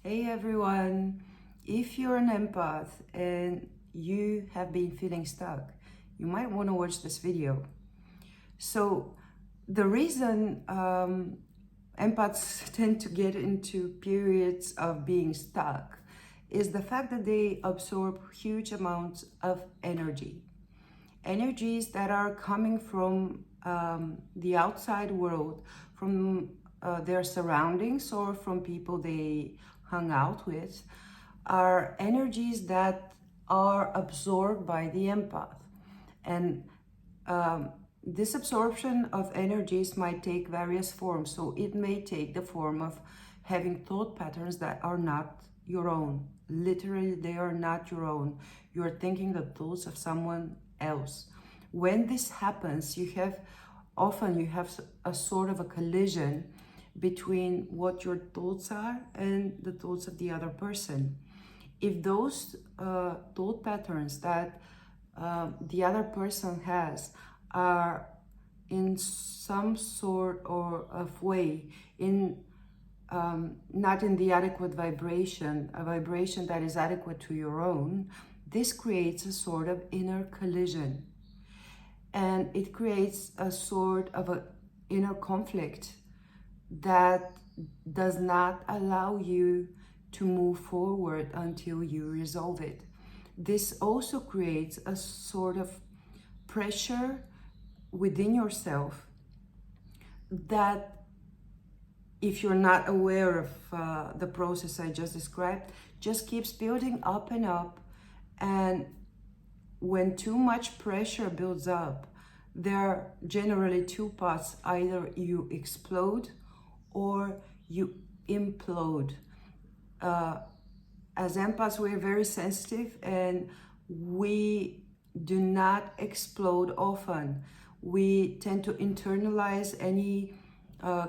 Hey everyone, if you're an empath and you have been feeling stuck, you might want to watch this video. So the reason empaths tend to get into periods of being stuck is the fact that they absorb huge amounts of energies that are coming from the outside world, from their surroundings or from people they hung out with, are energies that are absorbed by the empath. And this absorption of energies might take various forms. So it may take the form of having thought patterns that are not your own. Literally, they are not your own. You're thinking the thoughts of someone else. When this happens, you have a sort of a collision between what your thoughts are and the thoughts of the other person. If those thought patterns that the other person has are in some sort or of way not in the adequate vibration, a vibration that is adequate to your own, this creates a sort of inner collision. And it creates a sort of an inner conflict that does not allow you to move forward until you resolve it. This also creates a sort of pressure within yourself that, if you're not aware of the process I just described, just keeps building up and up. And when too much pressure builds up, there are generally two paths. Either you explode or you implode. As empaths, we're very sensitive and we do not explode often. We tend to internalize any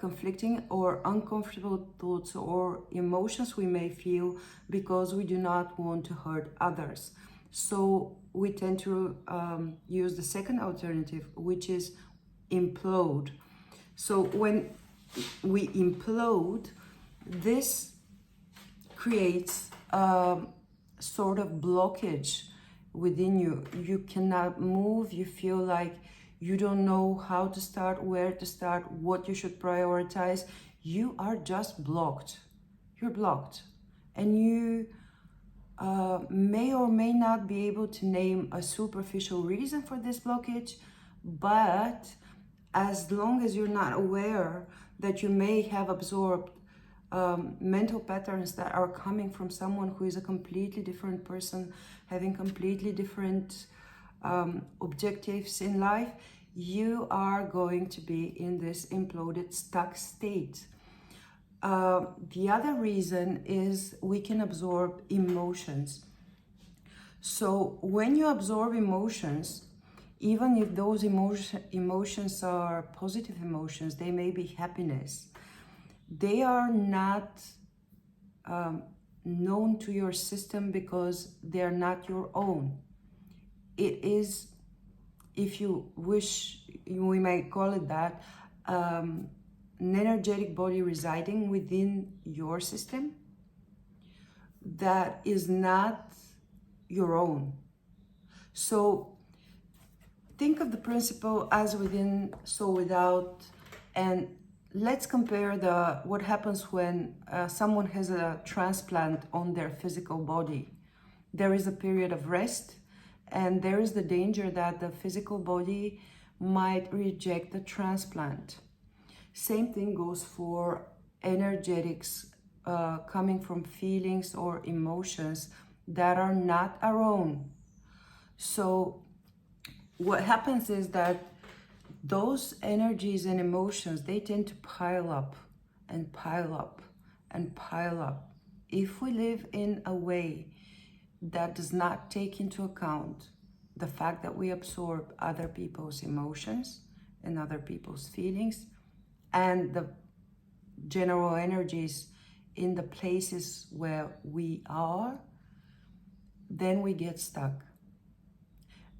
conflicting or uncomfortable thoughts or emotions we may feel because we do not want to hurt others. So we tend to use the second alternative, which is implode. So when we implode, this creates a sort of blockage within you. You cannot move. You feel like you don't know how to start, where to start, what you should prioritize. You are just blocked. You're blocked. And you may or may not be able to name a superficial reason for this blockage, but as long as you're not aware that you may have absorbed mental patterns that are coming from someone who is a completely different person, having completely different objectives in life, you are going to be in this imploded, stuck state. The other reason is we can absorb emotions. So when you absorb emotions, even if those emotions are positive emotions, they may be happiness, they are not known to your system because they're not your own. It is, if you wish, we might call it that, an energetic body residing within your system that is not your own. So think of the principle as within, so without, and let's compare what happens when someone has a transplant on their physical body. There is a period of rest, and there is the danger that the physical body might reject the transplant. Same thing goes for energetics coming from feelings or emotions that are not our own. So what happens is that those energies and emotions, they tend to pile up and pile up and pile up. If we live in a way that does not take into account the fact that we absorb other people's emotions and other people's feelings and the general energies in the places where we are, then we get stuck.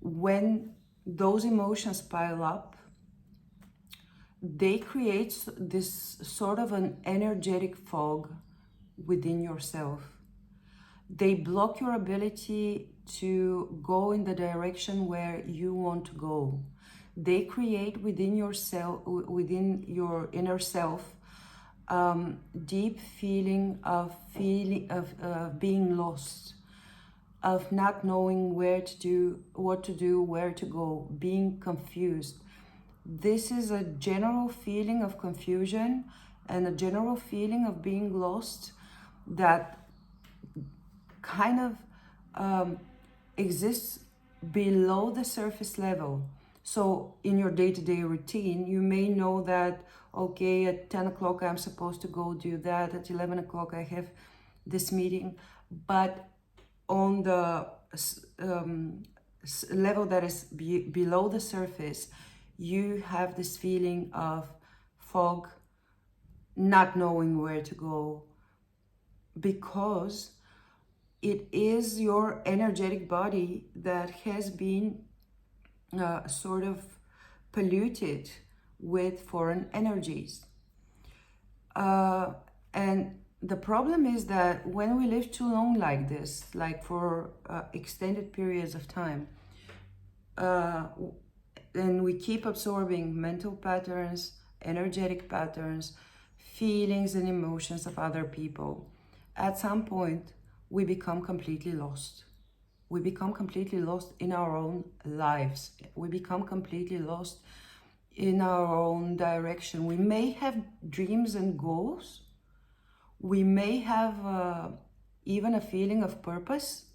When those emotions pile up, they create this sort of an energetic fog within yourself. They block your ability to go in the direction where you want to go. They create within yourself, within your inner self, deep feeling of being lost, of not knowing where to do, what to do, where to go, being confused. This is a general feeling of confusion and a general feeling of being lost that kind of exists below the surface level. So in your day-to-day routine, you may know that, okay, at 10 o'clock I'm supposed to go do that, at 11 o'clock I have this meeting, but on the level that is below the surface, you have this feeling of fog, not knowing where to go, because it is your energetic body that has been sort of polluted with foreign energies. And the problem is that when we live too long like this, like for extended periods of time, and we keep absorbing mental patterns, energetic patterns, feelings and emotions of other people, at some point we become completely lost. We become completely lost in our own lives. We become completely lost in our own direction. We may have dreams and goals. We may have even a feeling of purpose,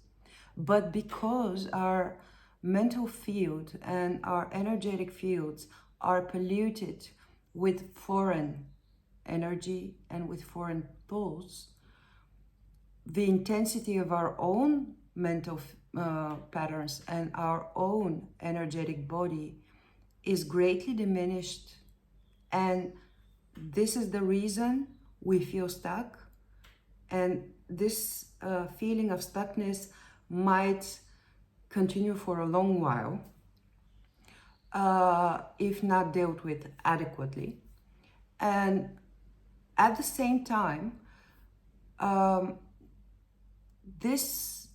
but because our mental field and our energetic fields are polluted with foreign energy and with foreign thoughts, the intensity of our own mental patterns and our own energetic body is greatly diminished. And this is the reason we feel stuck. And this feeling of stuckness might continue for a long while if not dealt with adequately. And at the same time, this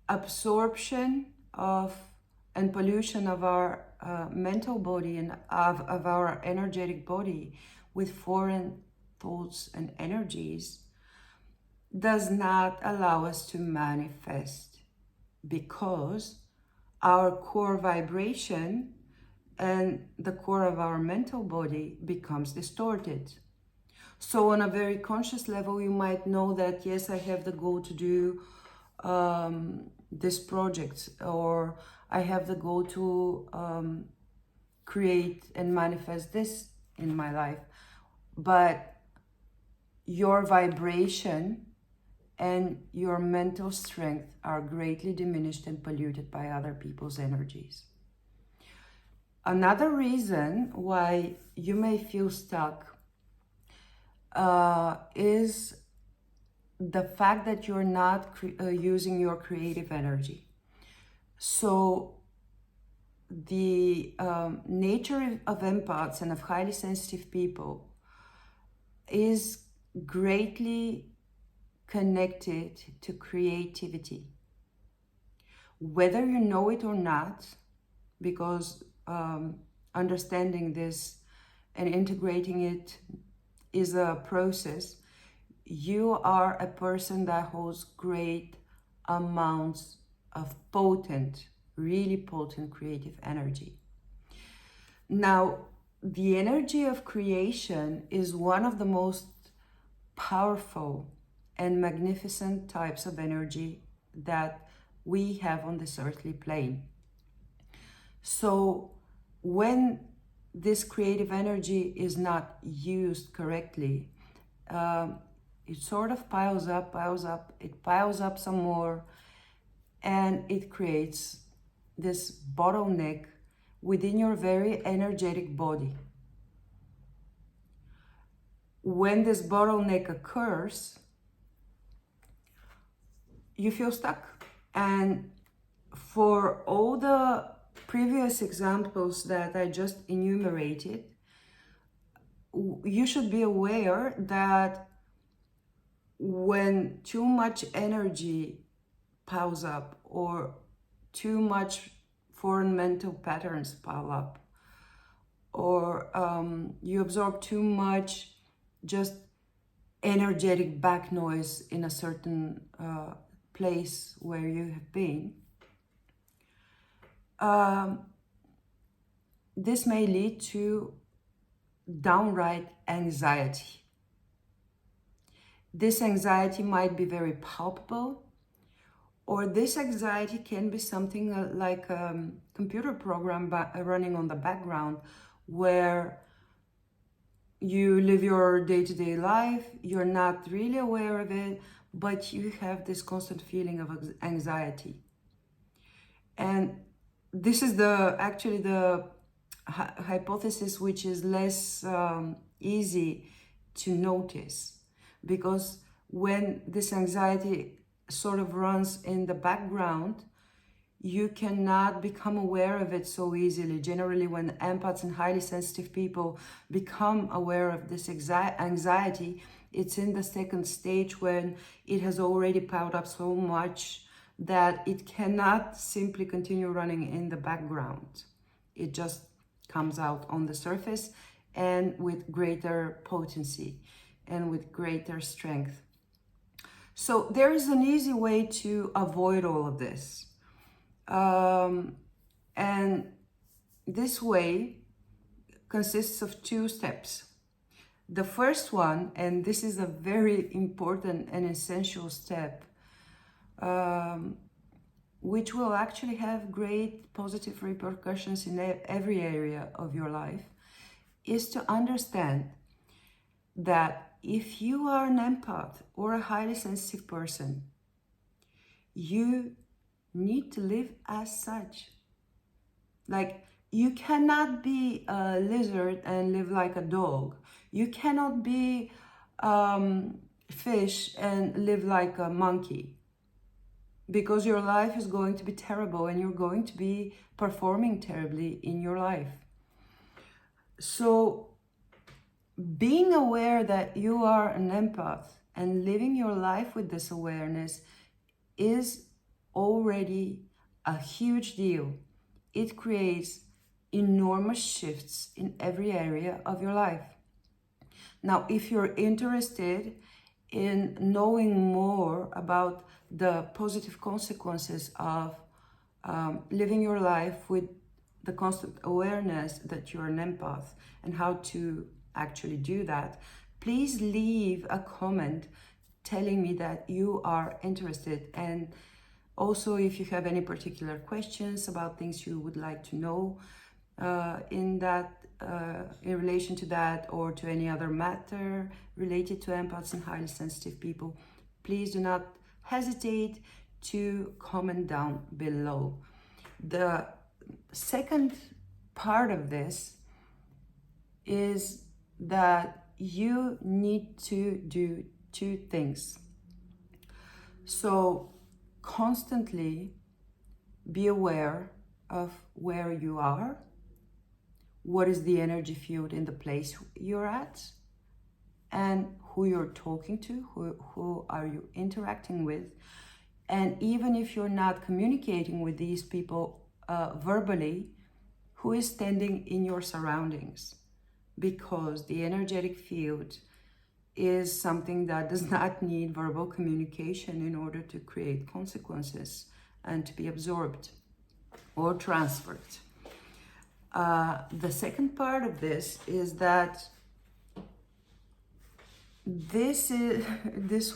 absorption of and pollution of our mental body and of our energetic body with foreign thoughts and energies does not allow us to manifest, because our core vibration and the core of our mental body becomes distorted. So on a very conscious level, you might know that, yes, I have the goal to do this project, or I have the goal to create and manifest this in my life. But your vibration and your mental strength are greatly diminished and polluted by other people's energies. Another reason why you may feel stuck is the fact that you're not using your creative energy. So the nature of empaths and of highly sensitive people is greatly connected to creativity. Whether you know it or not, because understanding this and integrating it is a process, you are a person that holds great amounts of potent, really potent creative energy. Now, the energy of creation is one of the most powerful and magnificent types of energy that we have on this earthly plane. So when this creative energy is not used correctly, it sort of piles up, it piles up some more, and it creates this bottleneck within your very energetic body. When this bottleneck occurs, you feel stuck. And for all the previous examples that I just enumerated, you should be aware that when too much energy piles up, or too much foreign mental patterns pile up, or you absorb too much just energetic back noise in a certain place where you have been, this may lead to downright anxiety. This anxiety might be very palpable, or this anxiety can be something like a computer program running on the background, where you live your day-to-day life, you're not really aware of it, but you have this constant feeling of anxiety. And this is actually the hypothesis which is less easy to notice, because when this anxiety sort of runs in the background, you cannot become aware of it so easily. Generally, when empaths and highly sensitive people become aware of this anxiety, it's in the second stage, when it has already piled up so much that it cannot simply continue running in the background. It just comes out on the surface, and with greater potency and with greater strength. So there is an easy way to avoid all of this. And this way consists of 2 steps. The first one, and this is a very important and essential step, which will actually have great positive repercussions in every area of your life, is to understand that if you are an empath or a highly sensitive person, you need to live as such. Like, you cannot be a lizard and live like a dog. You cannot be fish and live like a monkey, because your life is going to be terrible and you're going to be performing terribly in your life. So being aware that you are an empath and living your life with this awareness is already a huge deal. It creates enormous shifts in every area of your life. Now, if you're interested in knowing more about the positive consequences of living your life with the constant awareness that you're an empath, and how to actually do that, please leave a comment telling me that you are interested. And also, if you have any particular questions about things you would like to know in relation to that, or to any other matter related to empaths and highly sensitive people, please do not hesitate to comment down below. The second part of this is that you need to do 2 things. So constantly be aware of where you are, what is the energy field in the place you're at, and who you're talking to, who are you interacting with. And even if you're not communicating with these people verbally, who is standing in your surroundings, because the energetic field is something that does not need verbal communication in order to create consequences and to be absorbed or transferred. The second part of this is that this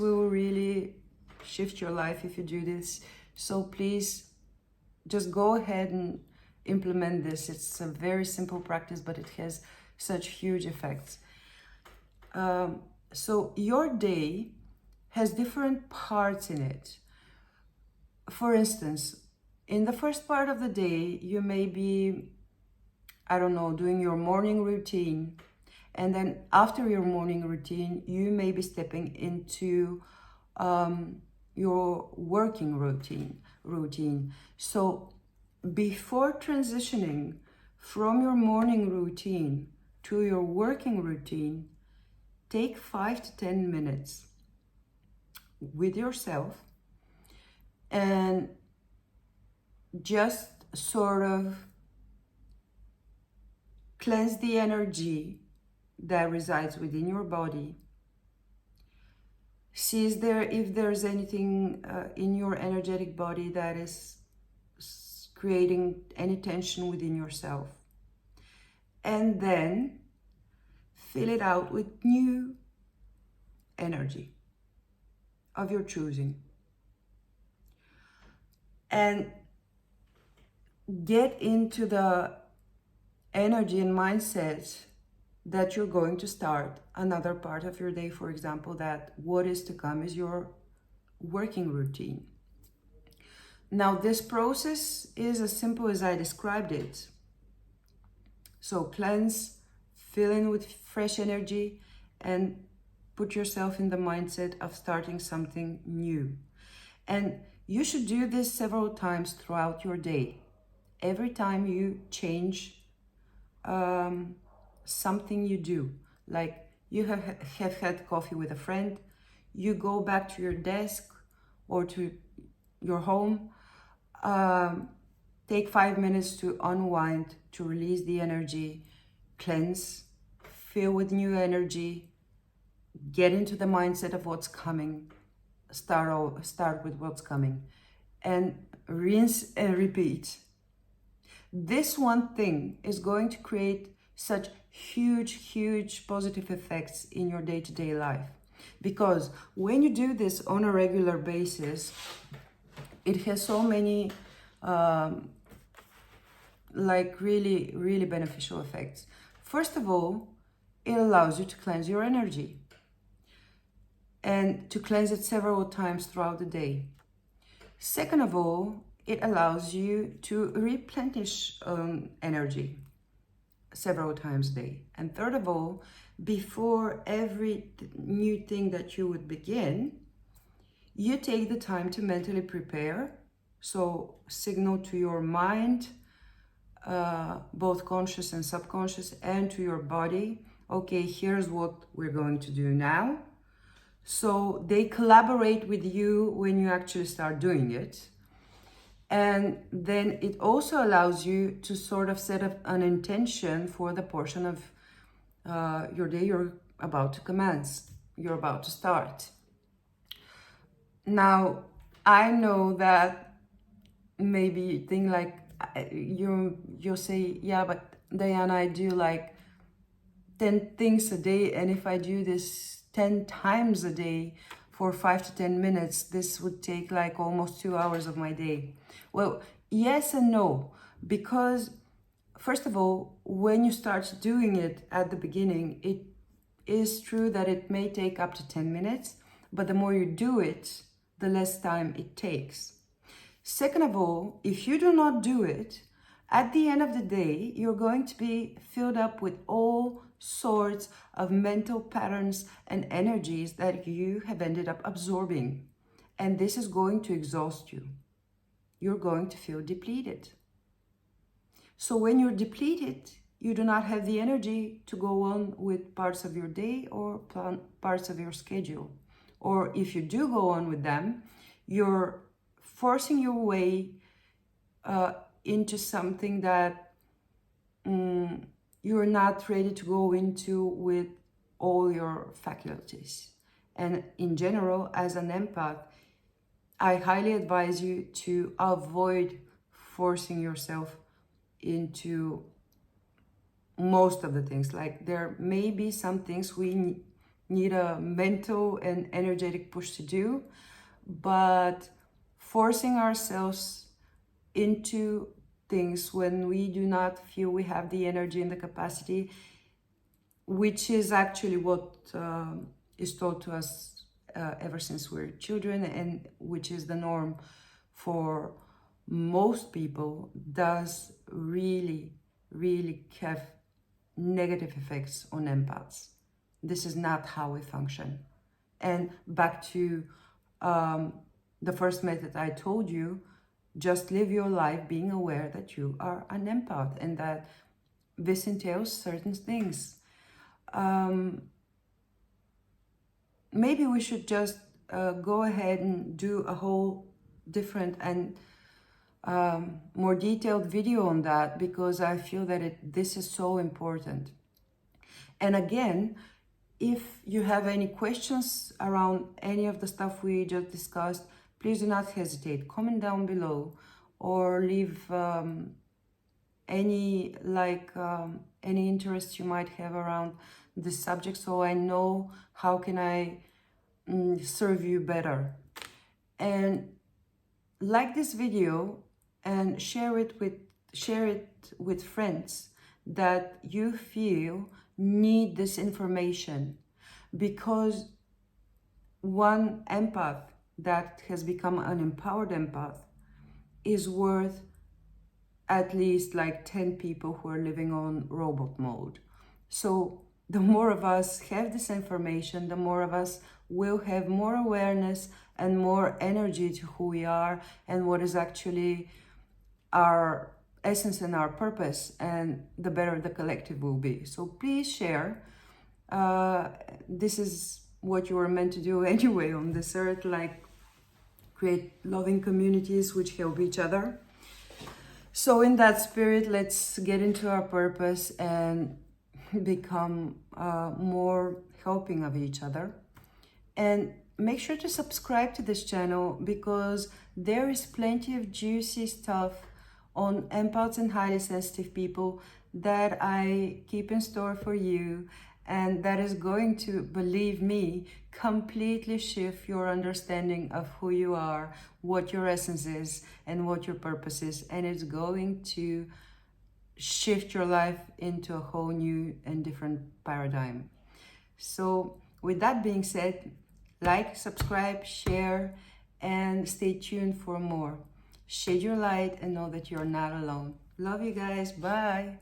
will really shift your life if you do this. So please just go ahead and implement this. It's a very simple practice, but it has such huge effects. So your day has different parts in it. For instance, in the first part of the day, you may be, I don't know, doing your morning routine. And then after your morning routine, you may be stepping into your working routine. So before transitioning from your morning routine to your working routine, take 5 to 10 minutes with yourself and just sort of cleanse the energy that resides within your body. See if there's anything in your energetic body that is creating any tension within yourself. And then fill it out with new energy of your choosing. And get into the energy and mindset that you're going to start another part of your day. For example, that what is to come is your working routine. Now, this process is as simple as I described it. So cleanse, fill in with fresh energy, and put yourself in the mindset of starting something new. And you should do this several times throughout your day. Every time you change something you do, like you have had coffee with a friend, you go back to your desk or to your home, take 5 minutes to unwind, to release the energy, cleanse, fill with new energy, get into the mindset of what's coming, start with what's coming, and rinse and repeat. This one thing is going to create such huge positive effects in your day-to-day life, because when you do this on a regular basis, it has so many like really beneficial effects. First of all, it allows you to cleanse your energy and to cleanse it several times throughout the day. Second of all, it allows you to replenish energy several times a day. And third of all, before every new thing that you would begin, you take the time to mentally prepare. So signal to your mind, both conscious and subconscious, and to your body, okay, here's what we're going to do now. So they collaborate with you when you actually start doing it. And then it also allows you to sort of set up an intention for the portion of your day you're about to commence, you're about to start. Now, I know that maybe you think like, you'll say, yeah, but Diana, I do like 10 things a day, and if I do this 10 times a day for 5 to 10 minutes, this would take like almost 2 hours of my day. Well, yes and no, because first of all, when you start doing it at the beginning, it is true that it may take up to 10 minutes, but the more you do it, the less time it takes. Second of all, if you do not do it, at the end of the day, you're going to be filled up with all sorts of mental patterns and energies that you have ended up absorbing. And this is going to exhaust you. You're going to feel depleted. So when you're depleted, you do not have the energy to go on with parts of your day or parts of your schedule. Or if you do go on with them, you're forcing your way into something that you're not ready to go into with all your faculties. And in general, as an empath, I highly advise you to avoid forcing yourself into most of the things. Like, there may be some things we need a mental and energetic push to do, but forcing ourselves into things when we do not feel we have the energy and the capacity, which is actually what is taught to us ever since we're children, and which is the norm for most people, does really have negative effects on empaths. This is not how we function. And back to the first method I told you, just live your life being aware that you are an empath and that this entails certain things. Maybe we should just go ahead and do a whole different and more detailed video on that, because I feel that this is so important. And again, if you have any questions around any of the stuff we just discussed, please do not hesitate. Comment down below or leave any interest you might have around this subject, so I know how can I serve you better. And like this video and share it with friends that you feel need this information, because one empath that has become an empowered empath is worth at least like 10 people who are living on robot mode. So the more of us have this information, the more of us will have more awareness and more energy to who we are and what is actually our essence and our purpose, and the better the collective will be. So please share. This is what you were meant to do anyway on this earth, like create loving communities which help each other. So in that spirit, let's get into our purpose and become more helping of each other. And make sure to subscribe to this channel, because there is plenty of juicy stuff on empaths and highly sensitive people that I keep in store for you, and that is going to, believe me, completely shift your understanding of who you are, what your essence is, and what your purpose is. And it's going to shift your life into a whole new and different paradigm. So with that being said, like, subscribe, share, and stay tuned for more. Shed your light and know that you're not alone. Love you guys. Bye.